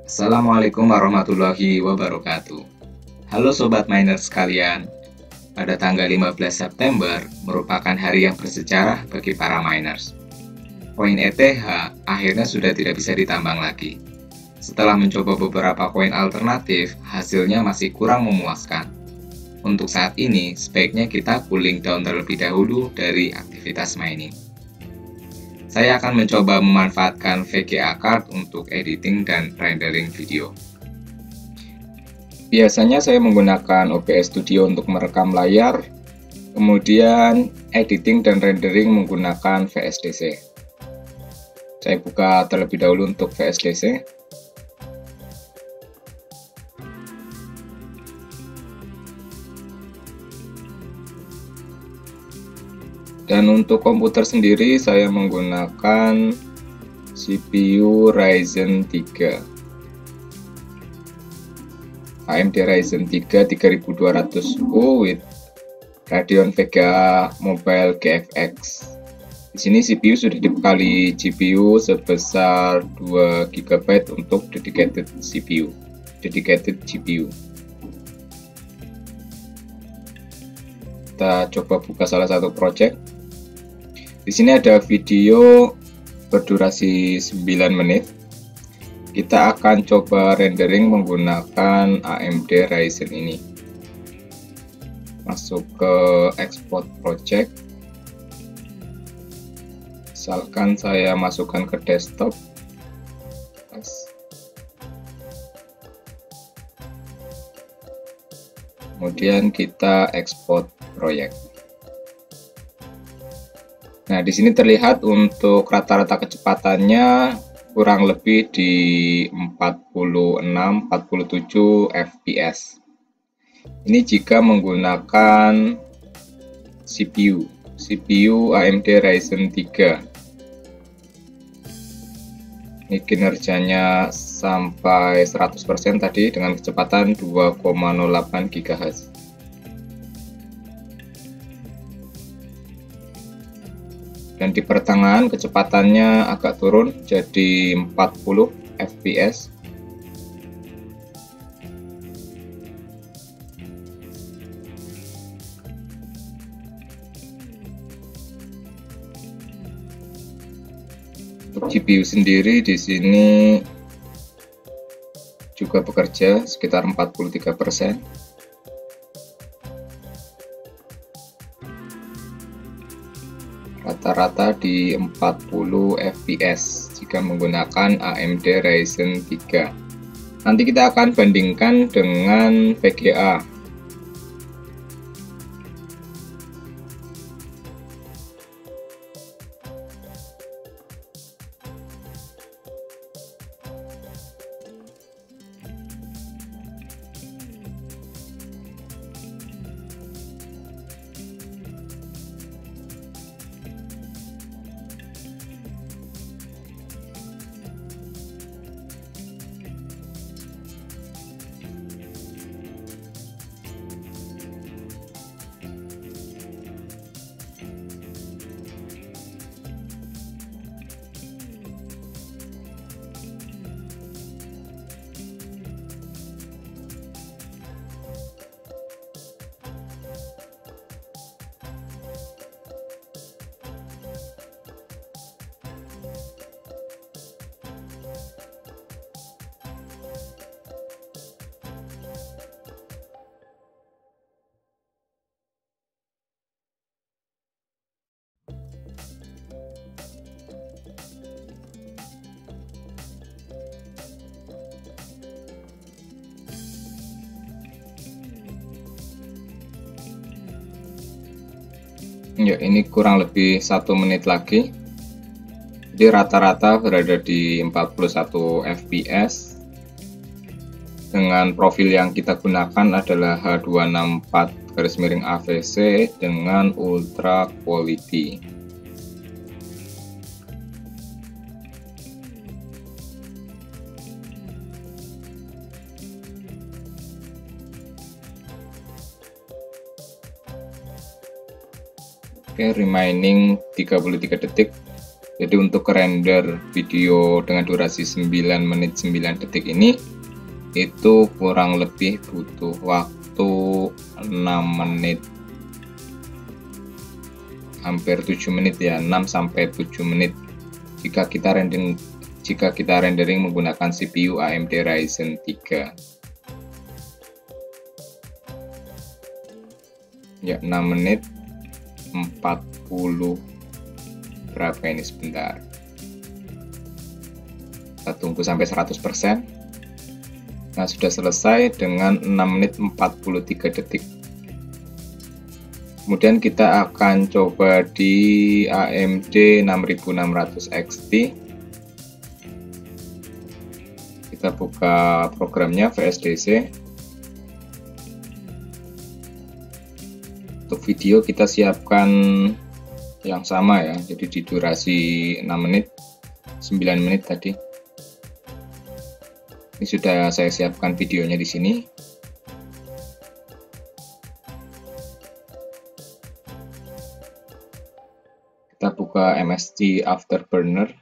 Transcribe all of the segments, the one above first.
Assalamualaikum warahmatullahi wabarakatuh. Halo Sobat Miner sekalian. Pada tanggal 15 September merupakan hari yang bersejarah bagi para miners. Koin ETH akhirnya sudah tidak bisa ditambang lagi. Setelah mencoba beberapa koin alternatif, hasilnya masih kurang memuaskan. Untuk saat ini, sebaiknya kita cooling down terlebih dahulu dari aktivitas mining. Saya akan mencoba memanfaatkan VGA card untuk editing dan rendering video. Biasanya saya menggunakan OBS Studio untuk merekam layar, kemudian editing dan rendering menggunakan VSDC. Saya buka terlebih dahulu untuk VSDC. Dan untuk komputer sendiri saya menggunakan CPU Ryzen 3 AMD Ryzen 3 3200U with Radeon Vega Mobile GFX. Di sini CPU sudah dibekali GPU sebesar 2 GB untuk dedicated GPU. Kita coba buka salah satu project. Di sini ada video berdurasi 9 menit. Kita akan coba rendering menggunakan AMD Ryzen ini. Masuk ke export project. Misalkan saya masukkan ke desktop. Kemudian kita ekspor proyek. Nah, di sini terlihat untuk rata-rata kecepatannya kurang lebih di 46-47 fps. Ini jika menggunakan CPU AMD Ryzen 3. Ini kinerjanya sampai 100% tadi dengan kecepatan 2,08 GHz. Dan di pertengahan kecepatannya agak turun jadi 40 fps. Untuk GPU sendiri di sini juga bekerja sekitar 43%. Rata-rata di 40 fps jika menggunakan AMD Ryzen 3. Nanti kita akan bandingkan dengan VGA. Ya, ini kurang lebih 1 menit lagi. Jadi rata-rata berada di 41 fps. Dengan profil yang kita gunakan adalah H264-AVC dengan ultra quality. Oke, remaining 33 detik. Jadi untuk render video dengan durasi 9 menit 9 detik ini itu kurang lebih butuh waktu 6 menit, hampir 7 menit ya, 6 sampai 7 menit jika kita rendering menggunakan CPU AMD Ryzen 3. Ya, 6 menit 40 berapa ini, sebentar, kita tunggu sampai 100%. Nah, sudah selesai dengan 6 menit 43 detik. Kemudian kita akan coba di AMD 6600 XT. Kita buka programnya VSDC. Untuk video kita siapkan yang sama ya, jadi di durasi 6 menit 9 menit tadi. Ini sudah saya siapkan videonya di sini. Kita buka MSG Afterburner.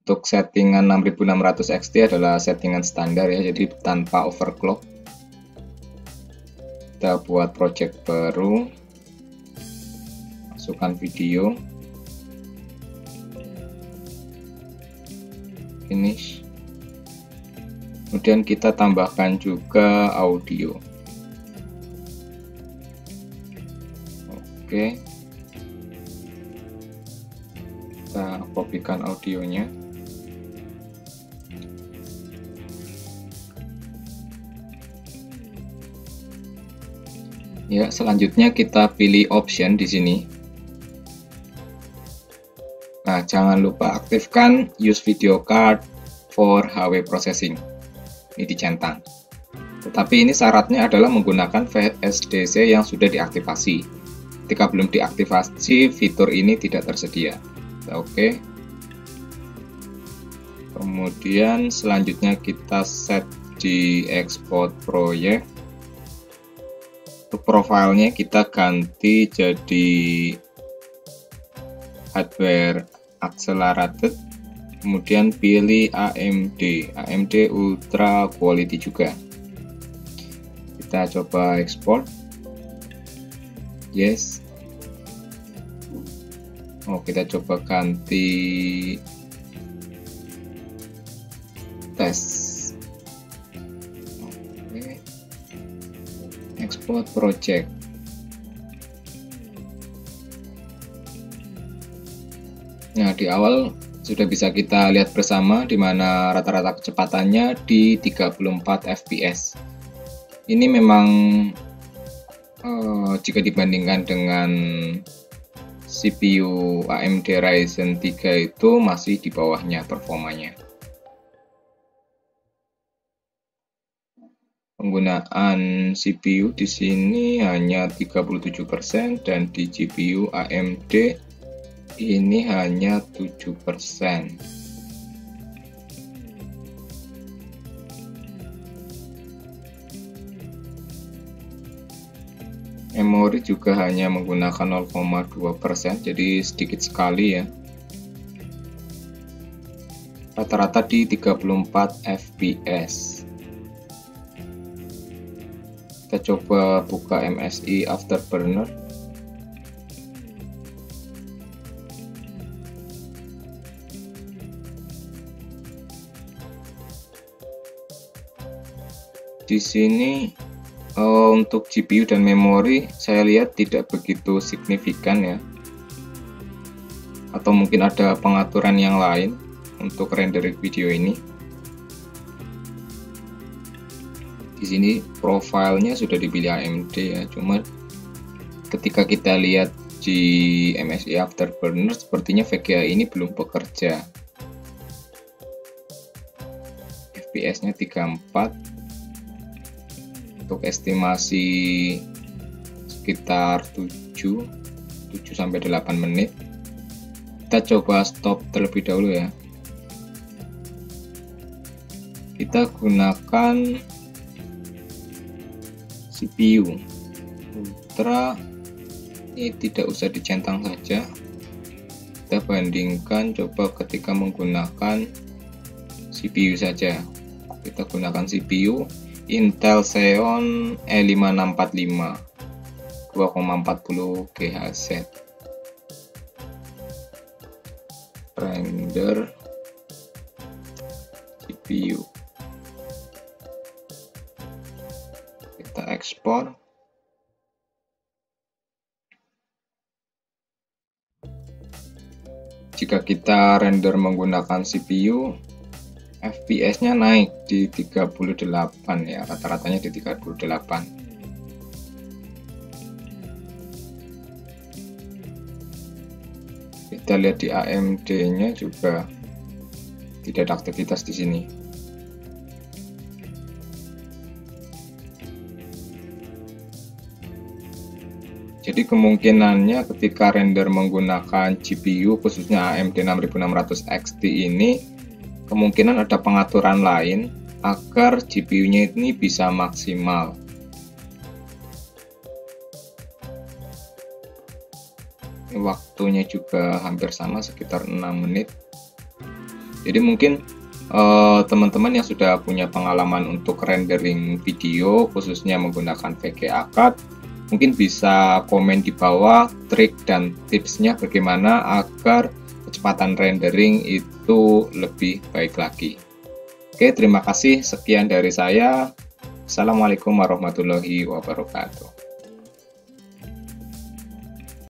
Untuk settingan 6600 XT adalah settingan standar ya, jadi tanpa overclock. Kita buat project baru, masukkan video, finish. Kemudian kita tambahkan juga audio. Oke, kita kopikan audionya. Ya, selanjutnya kita pilih option di sini. Nah, jangan lupa aktifkan use video card for HW processing. Ini dicentang. Tetapi ini syaratnya adalah menggunakan VSDC yang sudah diaktifasi. Ketika belum diaktifasi, fitur ini tidak tersedia. Oke. Kemudian selanjutnya kita set di export project. Untuk profilnya kita ganti jadi hardware accelerated. Kemudian pilih AMD Ultra Quality juga. Kita coba ekspor. Yes. Oh, kita coba ganti tes. Oke. Export project. Nah, di awal sudah bisa kita lihat bersama di mana rata-rata kecepatannya di 34 fps. Ini memang jika dibandingkan dengan CPU AMD Ryzen 3 itu masih di bawahnya performanya. Penggunaan CPU di sini hanya 37% dan di GPU AMD ini hanya 7%. Memori juga hanya menggunakan 0,2%, jadi sedikit sekali ya. Rata-rata di 34 fps. Kita coba buka MSI Afterburner. Di sini untuk GPU dan memori saya lihat tidak begitu signifikan ya, atau mungkin ada pengaturan yang lain untuk rendering video ini. Di sini profilnya sudah dipilih AMD ya, cuma ketika kita lihat di MSI Afterburner sepertinya VGA ini belum bekerja. FPS-nya 34. Untuk estimasi sekitar 7-8 menit. Kita coba stop terlebih dahulu ya. Kita gunakan CPU Ultra, ini tidak usah dicentang saja. Kita bandingkan coba ketika menggunakan CPU saja. Kita gunakan CPU Intel Xeon E5645 2,40 GHz. Render CPU. Kita ekspor. Jika kita render menggunakan CPU, FPS-nya naik di 38 ya, rata-ratanya di 38. Kita lihat di AMD-nya juga tidak ada aktivitas di sini. Jadi kemungkinannya ketika render menggunakan GPU khususnya AMD 6600 XT ini, kemungkinan ada pengaturan lain agar GPU-nya ini bisa maksimal. Ini waktunya juga hampir sama, sekitar 6 menit. Jadi mungkin teman-teman yang sudah punya pengalaman untuk rendering video khususnya menggunakan VGA Cut, mungkin bisa komen di bawah trik dan tipsnya bagaimana agar kecepatan rendering itu lebih baik lagi. Oke, terima kasih. Sekian dari saya. Assalamualaikum warahmatullahi wabarakatuh.